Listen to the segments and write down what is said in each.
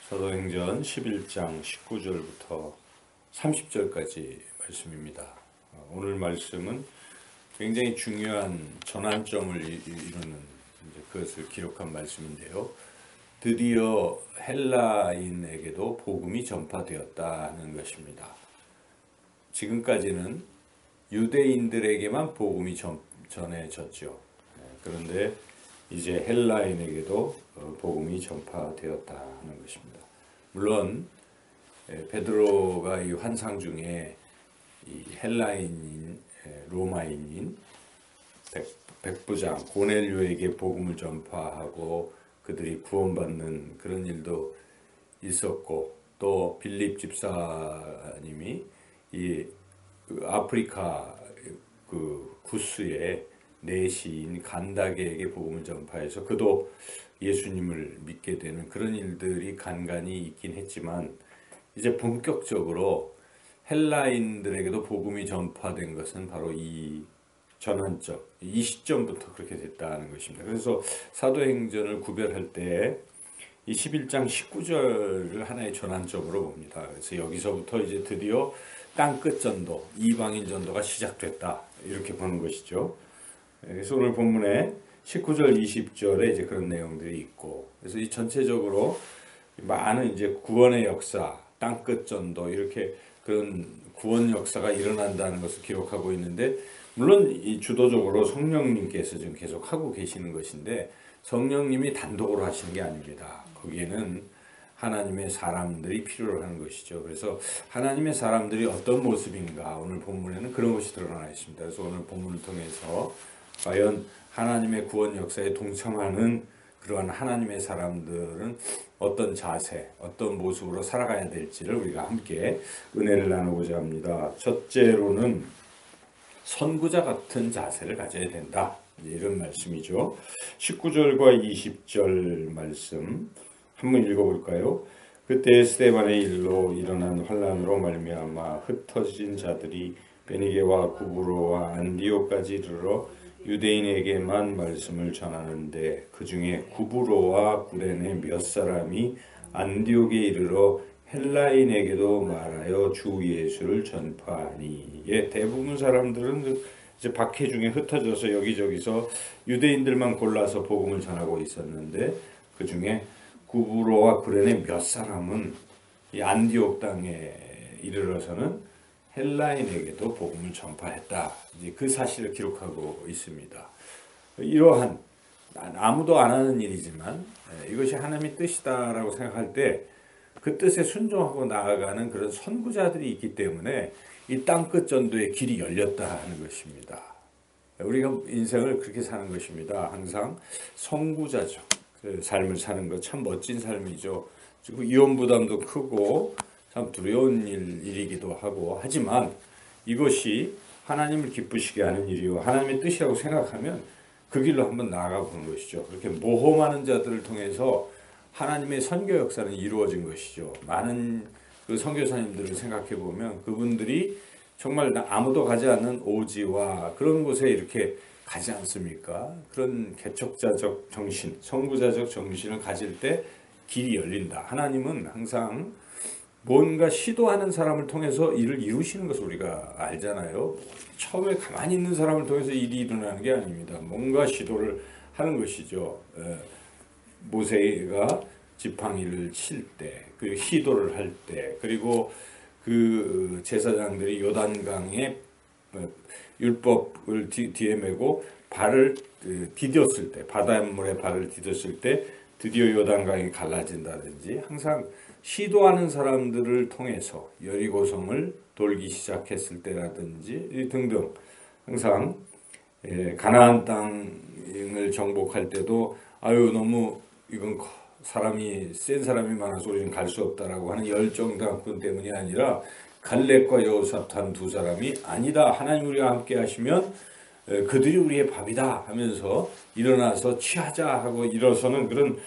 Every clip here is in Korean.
사도행전 11장 19절부터 30절까지 말씀입니다. 오늘 말씀은 굉장히 중요한 전환점을 이루는 그것을 기록한 말씀인데요. 드디어 헬라인에게도 복음이 전파되었다는 것입니다. 지금까지는 유대인들에게만 복음이 전해졌죠. 그런데 이제 헬라인에게도 복음이 전파되었다는 것입니다. 물론 베드로가 이 환상 중에 이 헬라인인 로마인인 백부장 고넬료에게 복음을 전파하고 그들이 구원받는 그런 일도 있었고, 또 빌립 집사님이 이 아프리카 그 구스의 내시인 간다게에게 복음을 전파해서 그도 예수님을 믿게 되는 그런 일들이 간간히 있긴 했지만, 이제 본격적으로 헬라인들에게도 복음이 전파된 것은 바로 이 전환점, 이 시점부터 그렇게 됐다는 것입니다. 그래서 사도행전을 구별할 때 이 11장 19절을 하나의 전환점으로 봅니다. 그래서 여기서부터 이제 드디어 땅끝 전도, 이방인 전도가 시작됐다, 이렇게 보는 것이죠. 그래서 오늘 본문에 19절, 20절에 이제 그런 내용들이 있고, 그래서 이 전체적으로 많은 이제 구원의 역사, 땅끝 전도, 이렇게 그런 구원 역사가 일어난다는 것을 기록하고 있는데, 물론 이 주도적으로 성령님께서 지금 계속 하고 계시는 것인데, 성령님이 단독으로 하시는 게 아닙니다. 거기에는 하나님의 사람들이 필요로 하는 것이죠. 그래서 하나님의 사람들이 어떤 모습인가, 오늘 본문에는 그런 것이 드러나 있습니다. 그래서 오늘 본문을 통해서 과연 하나님의 구원 역사에 동참하는 그러한 하나님의 사람들은 어떤 자세, 어떤 모습으로 살아가야 될지를 우리가 함께 은혜를 나누고자 합니다. 첫째로는 선구자 같은 자세를 가져야 된다, 이런 말씀이죠. 19절과 20절 말씀 한번 읽어볼까요? 그때 스데반의 일로 일어난 환란으로 말미암아 흩어진 자들이 베니게와 구브로와 안디오까지 이르러 유대인에게만 말씀을 전하는데, 그 중에 구브로와 구레네 몇 사람이 안디옥에 이르러 헬라인에게도 말하여 주 예수를 전파하니. 대부분 사람들은 이제 박해 중에 흩어져서 여기저기서 유대인들만 골라서 복음을 전하고 있었는데, 그 중에 구브로와 구레네 몇 사람은 이 안디옥 땅에 이르러서는 헬라인에게도 복음을 전파했다, 이제 그 사실을 기록하고 있습니다. 이러한 아무도 안 하는 일이지만 이것이 하나님의 뜻이다라고 생각할 때 그 뜻에 순종하고 나아가는 그런 선구자들이 있기 때문에 이 땅끝 전도의 길이 열렸다 하는 것입니다. 우리가 인생을 그렇게 사는 것입니다. 항상 선구자적 삶을 사는 것, 참 멋진 삶이죠. 그리고 이혼 부담도 크고 참 두려운 일이기도 하고, 하지만 이것이 하나님을 기쁘시게 하는 일이요 하나님의 뜻이라고 생각하면 그 길로 한번 나아가 보는 것이죠. 그렇게 모험하는 자들을 통해서 하나님의 선교 역사는 이루어진 것이죠. 많은 그 선교사님들을 생각해 보면 그분들이 정말 아무도 가지 않는 오지와 그런 곳에 이렇게 가지 않습니까? 그런 개척자적 정신, 선구자적 정신을 가질 때 길이 열린다. 하나님은 항상 뭔가 시도하는 사람을 통해서 일을 이루시는 것을 우리가 알잖아요. 처음에 가만히 있는 사람을 통해서 일이 일어나는 게 아닙니다. 뭔가 시도를 하는 것이죠. 모세가 지팡이를 칠 때, 그 시도를 할 때, 그리고 그 제사장들이 요단강에 율법을 뒤에 메고 발을 디뎠을 때, 바닷물에 발을 디뎠을 때 드디어 요단강이 갈라진다든지, 항상 시도하는 사람들을 통해서 여리고성을 돌기 시작했을 때라든지 등등, 항상 가나안 땅을 정복할 때도 너무 이건 사람이 센 사람이 많아서 우리는 갈 수 없다라고 하는 열정담군 때문이 아니라, 갈렙과 여호사탄 두 사람이 아니다, 하나님 우리와 함께 하시면 그들이 우리의 밥이다 하면서 일어나서 취하자 하고 일어서는 그런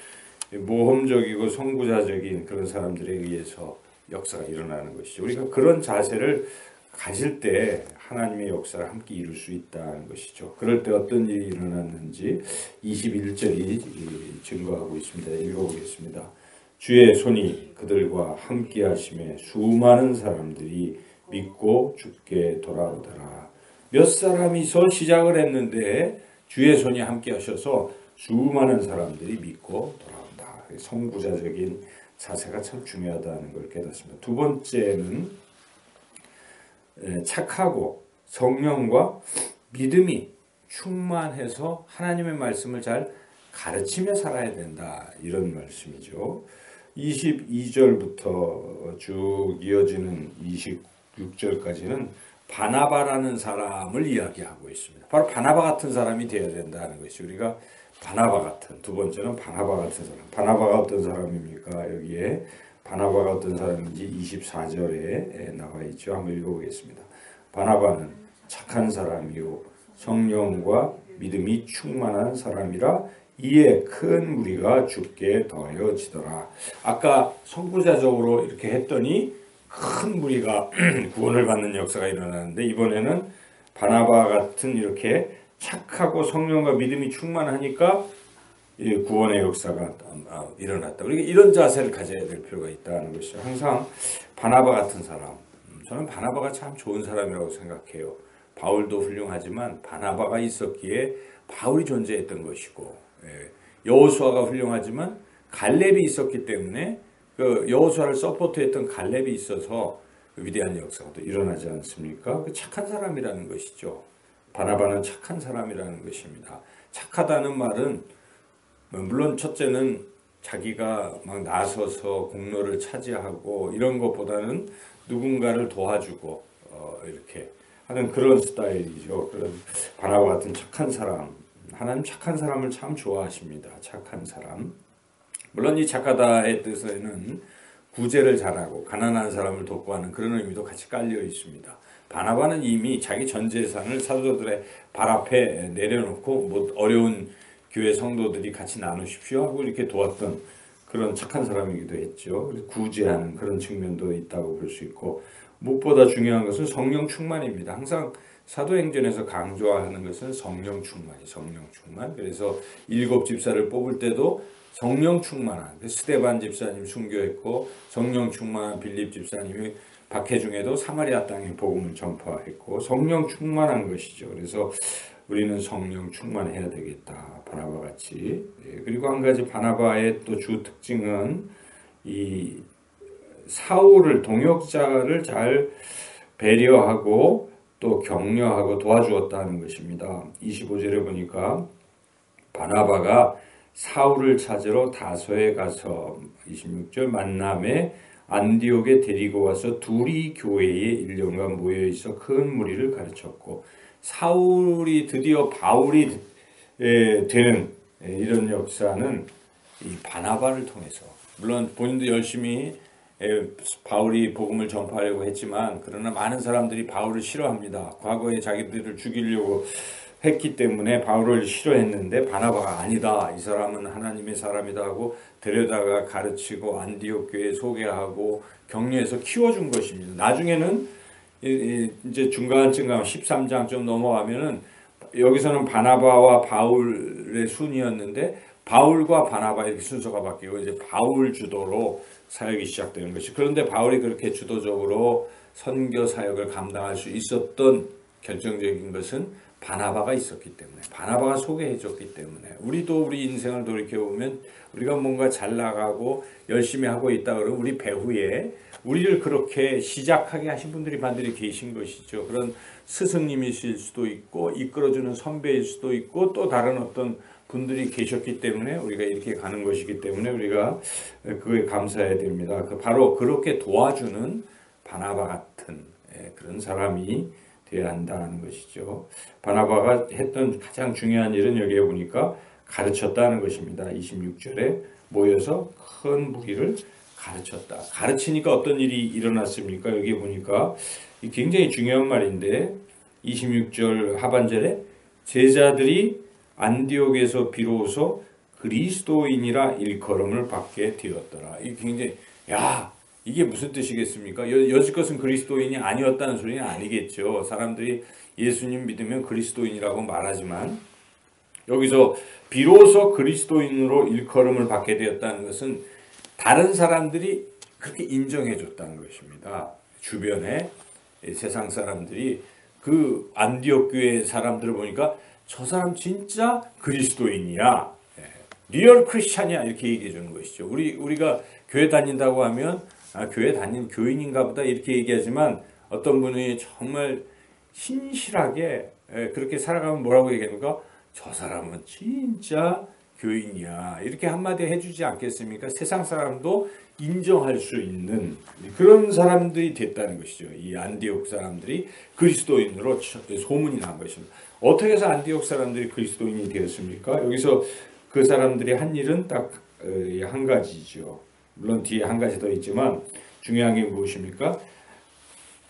모험적이고 선구자적인 그런 사람들에 의해서 역사가 일어나는 것이죠. 우리가 그런 자세를 가질 때 하나님의 역사를 함께 이룰 수 있다는 것이죠. 그럴 때 어떤 일이 일어났는지 21절이 증거하고 있습니다. 읽어보겠습니다. 주의 손이 그들과 함께 하심에 수많은 사람들이 믿고 주께 돌아오더라. 몇 사람이서 시작을 했는데 주의 손이 함께 하셔서 수많은 사람들이 믿고 돌아온다. 선구자적인 자세가 참 중요하다는 걸 깨닫습니다. 두 번째는 착하고 성령과 믿음이 충만해서 하나님의 말씀을 잘 가르치며 살아야 된다. 이런 말씀이죠. 22절부터 쭉 이어지는 26절까지는 바나바라는 사람을 이야기하고 있습니다. 바로 바나바 같은 사람이 되어야 된다는 것이 우리가 바나바 같은, 두 번째는 바나바 같은 사람. 바나바가 어떤 사람입니까? 여기에 바나바가 어떤 사람인지 24절에 나와 있죠. 한번 읽어보겠습니다. 바나바는 착한 사람이요 성령과 믿음이 충만한 사람이라 이에 큰 무리가 주께 더하여지더라. 아까 선구자적으로 이렇게 했더니 큰 무리가 구원을 받는 역사가 일어나는데 이번에는 바나바 같은 이렇게 착하고 성령과 믿음이 충만하니까 구원의 역사가 일어났다. 우리가 이런 자세를 가져야 될 필요가 있다는 것이죠. 항상 바나바 같은 사람, 저는 바나바가 참 좋은 사람이라고 생각해요. 바울도 훌륭하지만 바나바가 있었기에 바울이 존재했던 것이고, 여호수아가 훌륭하지만 갈렙이 있었기 때문에 그 여호수아를 서포트했던 갈렙이 있어서 위대한 역사가 또 일어나지 않습니까? 그 착한 사람이라는 것이죠. 바나바는 착한 사람이라는 것입니다. 착하다는 말은 물론 첫째는 자기가 막 나서서 공로를 차지하고 이런 것보다는 누군가를 도와주고 이렇게 하는 그런 스타일이죠. 그런 바나바 같은 착한 사람, 하나님 착한 사람을 참 좋아하십니다. 착한 사람. 물론 이 착하다의 뜻에는 구제를 잘하고 가난한 사람을 돕고 하는 그런 의미도 같이 깔려 있습니다. 바나바는 이미 자기 전 재산을 사도들의 발 앞에 내려놓고 뭐 어려운 교회 성도들이 같이 나누십시오 하고 이렇게 도왔던 그런 착한 사람이기도 했죠. 구제하는 그런 측면도 있다고 볼 수 있고, 무엇보다 중요한 것은 성령 충만입니다. 항상 사도행전에서 강조하는 것은 성령 충만이, 성령 충만. 그래서 7 집사를 뽑을 때도 성령 충만한 스데반 집사님 순교했고, 성령 충만한 빌립 집사님이 박해 중에도 사마리아 땅에 복음을 전파했고, 성령 충만한 것이죠. 그래서 우리는 성령 충만해야 되겠다. 바나바 같이. 그리고 한 가지 바나바의 또 주 특징은 이 사울을, 동역자를 잘 배려하고 또 격려하고 도와주었다는 것입니다. 25절에 보니까 바나바가 사울을 찾으러 다소에 가서 26절 만남에 안디옥에 데리고 와서 둘이 교회에 1년간 모여 있어 큰 무리를 가르쳤고, 사울이 드디어 바울이 되는 이런 역사는 이 바나바를 통해서, 물론 본인도 열심히 바울이 복음을 전파하려고 했지만 그러나 많은 사람들이 바울을 싫어합니다. 과거에 자기들을 죽이려고 했기 때문에 바울을 싫어했는데 바나바가 아니다, 이 사람은 하나님의 사람이다 하고 데려다가 가르치고 안디옥 교회에 소개하고 격려해서 키워준 것입니다. 나중에는 이제 중간쯤 가면 13장 좀 넘어가면은 여기서는 바나바와 바울의 순이었는데 바울과 바나바 이렇게 순서가 바뀌고 이제 바울 주도로 사역이 시작되는 것이, 그런데 바울이 그렇게 주도적으로 선교 사역을 감당할 수 있었던 결정적인 것은 바나바가 있었기 때문에, 바나바가 소개해 줬기 때문에. 우리도 우리 인생을 돌이켜보면 우리가 뭔가 잘 나가고 열심히 하고 있다 그러면 우리 배후에 우리를 그렇게 시작하게 하신 분들이 반드시 계신 것이죠. 그런 스승님이실 수도 있고 이끌어주는 선배일 수도 있고 또 다른 어떤 분들이 계셨기 때문에 우리가 이렇게 가는 것이기 때문에 우리가 그거에 감사해야 됩니다. 바로 그렇게 도와주는 바나바 같은 그런 사람이 되어야 한다는 것이죠. 바나바가 했던 가장 중요한 일은 여기에 보니까 가르쳤다는 것입니다. 26절에 모여서 큰 무리를 가르쳤다. 가르치니까 어떤 일이 일어났습니까? 여기에 보니까 굉장히 중요한 말인데 26절 하반절에 제자들이 안디옥에서 비로소 그리스도인이라 일컬음을 받게 되었더라. 이게 굉장히, 이게 무슨 뜻이겠습니까? 여지껏은 그리스도인이 아니었다는 소리는 아니겠죠. 사람들이 예수님 믿으면 그리스도인이라고 말하지만 여기서 비로소 그리스도인으로 일컬음을 받게 되었다는 것은 다른 사람들이 그렇게 인정해 줬다는 것입니다. 주변에 세상 사람들이 그 안디옥 교회 사람들을 보니까 저 사람 진짜 그리스도인이야, 리얼 크리스찬이야, 이렇게 얘기해 주는 것이죠. 우리가 교회 다닌다고 하면 교회 다니는 교인인가 보다 이렇게 얘기하지만 어떤 분이 정말 신실하게 그렇게 살아가면 뭐라고 얘기합니까? 저 사람은 진짜 교인이야, 이렇게 한마디 해주지 않겠습니까? 세상 사람도 인정할 수 있는 그런 사람들이 됐다는 것이죠. 이 안디옥 사람들이 그리스도인으로 소문이 난 것입니다. 어떻게 해서 안디옥 사람들이 그리스도인이 되었습니까? 여기서 그 사람들이 한 일은 딱 한 가지죠. 물론 뒤에 한 가지 더 있지만 중요한 게 무엇입니까?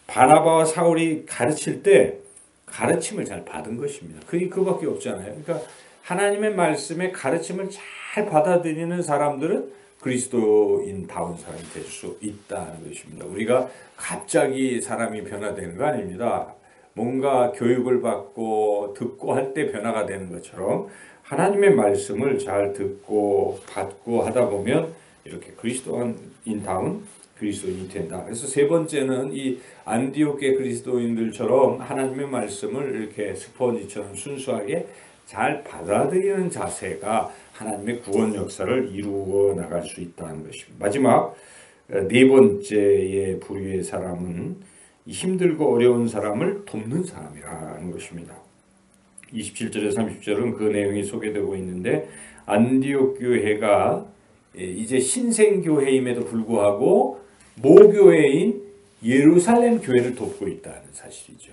바나바와 사울이 가르칠 때 가르침을 잘 받은 것입니다. 그밖에 없잖아요. 그러니까 하나님의 말씀에 가르침을 잘 받아들이는 사람들은 그리스도인다운 사람이 될 수 있다는 것입니다. 우리가 갑자기 사람이 변화되는 거 아닙니다. 뭔가 교육을 받고 듣고 할 때 변화가 되는 것처럼 하나님의 말씀을 잘 듣고 받고 하다 보면 이렇게 그리스도인다운 그리스도인이 된다. 그래서 세 번째는 이 안디옥의 그리스도인들처럼 하나님의 말씀을 이렇게 스펀지처럼 순수하게 잘 받아들이는 자세가 하나님의 구원 역사를 이루어 나갈 수 있다는 것입니다. 마지막 네 번째의 부류의 사람은 힘들고 어려운 사람을 돕는 사람이라는 것입니다. 27절에서 30절은 그 내용이 소개되고 있는데 안디옥 교회가 이제 신생교회임에도 불구하고 모교회인 예루살렘 교회를 돕고 있다는 사실이죠.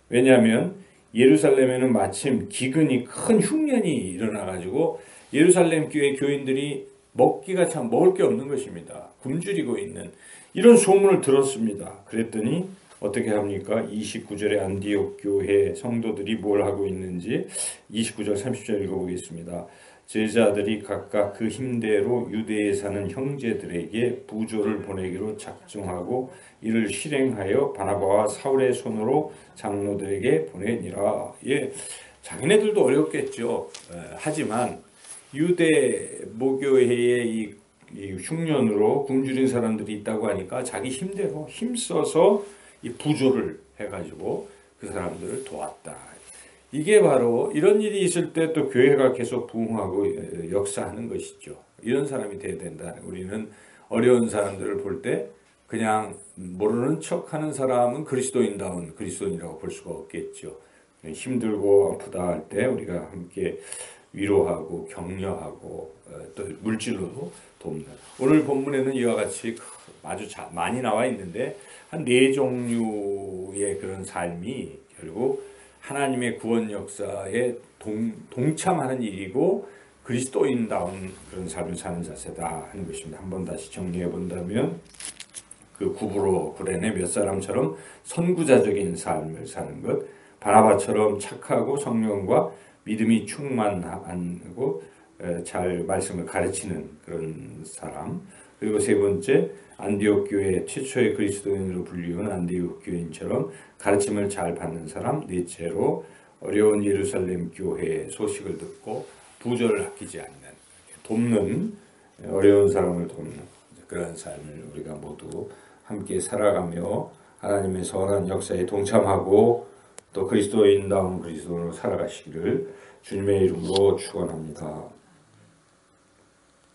왜냐하면 예루살렘에는 마침 기근이 큰 흉년이 일어나가지고 예루살렘 교회 교인들이 먹기가 참 먹을 게 없는 것입니다. 굶주리고 있는 이런 소문을 들었습니다. 그랬더니 어떻게 합니까? 29절에 안디옥 교회 성도들이 뭘 하고 있는지 29절 30절 읽어보겠습니다. 제자들이 각각 그 힘대로 유대에 사는 형제들에게 부조를 보내기로 작정하고 이를 실행하여 바나바와 사울의 손으로 장로들에게 보내니라. 자기네들도 어렵겠죠. 하지만 유대 모교회의 이 흉년으로 굶주린 사람들이 있다고 하니까 자기 힘대로 힘써서 이 부조를 해가지고 그 사람들을 도왔다. 이게 바로 이런 일이 있을 때 또 교회가 계속 부흥하고 역사하는 것이죠. 이런 사람이 돼야 된다. 우리는 어려운 사람들을 볼 때 그냥 모르는 척하는 사람은 그리스도인다운 그리스도인이라고 볼 수가 없겠죠. 힘들고 아프다 할 때 우리가 함께 위로하고 격려하고 또 물질로도 돕는. 오늘 본문에는 이와 같이 아주 많이 나와 있는데 한 네 종류의 그런 삶이 결국 하나님의 구원 역사에 동참하는 일이고 그리스도인다운 그런 삶을 사는 자세다 하는 것입니다. 한번 다시 정리해 본다면 그 구브로구레네 몇 사람처럼 선구자적인 삶을 사는 것, 바나바처럼 착하고 성령과 믿음이 충만하고 잘 말씀을 가르치는 그런 사람, 그리고 세 번째 안디옥 교회 최초의 그리스도인으로 불리운 안디옥 교인처럼 가르침을 잘 받는 사람, 넷째로 어려운 예루살렘 교회의 소식을 듣고 부조를 아끼지 않는, 돕는, 어려운 사람을 돕는 그런 삶을 우리가 모두 함께 살아가며 하나님의 선한 역사에 동참하고 또 그리스도인다운 그리스도인으로 살아가시기를 주님의 이름으로 축원합니다.